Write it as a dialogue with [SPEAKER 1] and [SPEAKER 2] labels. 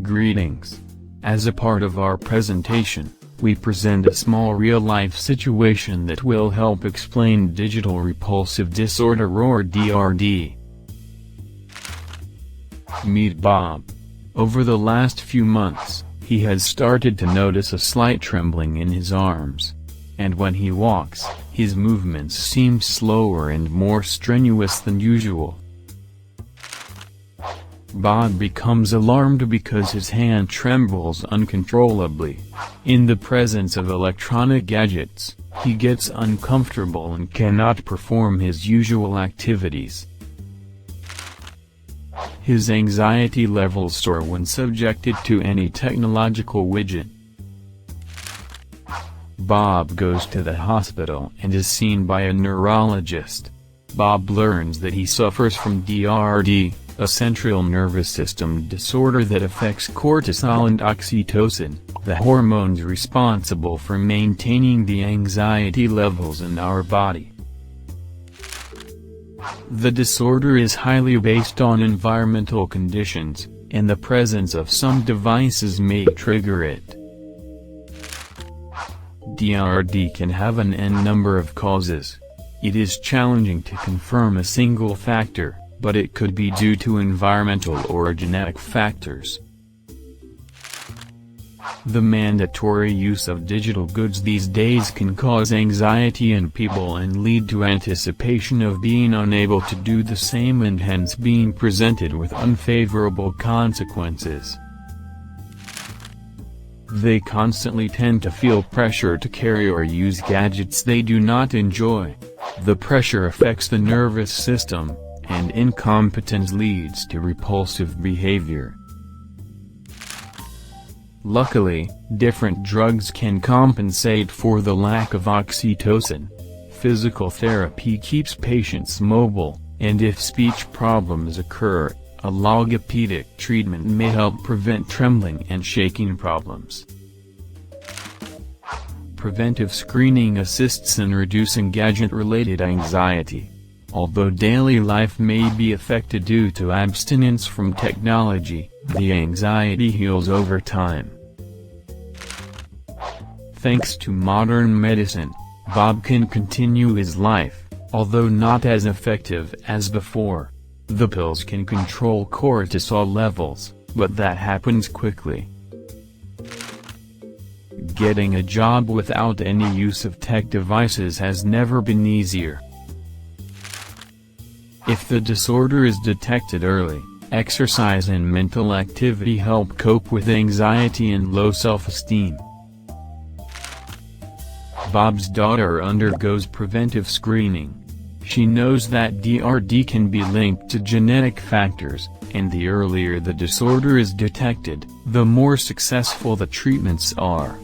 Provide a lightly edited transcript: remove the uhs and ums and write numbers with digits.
[SPEAKER 1] Greetings. As a part of our presentation, we present a small real-life situation that will help explain digital repulsive disorder or DRD. Meet Bob. Over the last few months, he has started to notice a slight trembling in his arms. And when he walks, his movements seem slower and more strenuous than usual. Bob becomes alarmed because his hand trembles uncontrollably. In the presence of electronic gadgets, he gets uncomfortable and cannot perform his usual activities. His anxiety levels soar when subjected to any technological widget. Bob goes to the hospital and is seen by a neurologist. Bob learns that he suffers from DRD, a central nervous system disorder that affects cortisol and oxytocin, the hormones responsible for maintaining the anxiety levels in our body. The disorder is highly based on environmental conditions, and the presence of some devices may trigger it. DRD can have an n number of causes. It is challenging to confirm a single factor, but it could be due to environmental or genetic factors. The mandatory use of digital goods these days can cause anxiety in people and lead to anticipation of being unable to do the same and hence being presented with unfavorable consequences. They constantly tend to feel pressure to carry or use gadgets they do not enjoy. The pressure affects the nervous system, and incompetence leads to repulsive behavior. Luckily, different drugs can compensate for the lack of oxytocin. Physical therapy keeps patients mobile, and if speech problems occur, a logopedic treatment may help prevent trembling and shaking problems. Preventive screening assists in reducing gadget-related anxiety. Although daily life may be affected due to abstinence from technology, the anxiety heals over time. Thanks to modern medicine, Bob can continue his life, although not as effective as before. The pills can control cortisol levels, but that happens quickly. Getting a job without any use of tech devices has never been easier. If the disorder is detected early, exercise and mental activity help cope with anxiety and low self-esteem. Bob's daughter undergoes preventive screening. She knows that DRD can be linked to genetic factors, and the earlier the disorder is detected, the more successful the treatments are.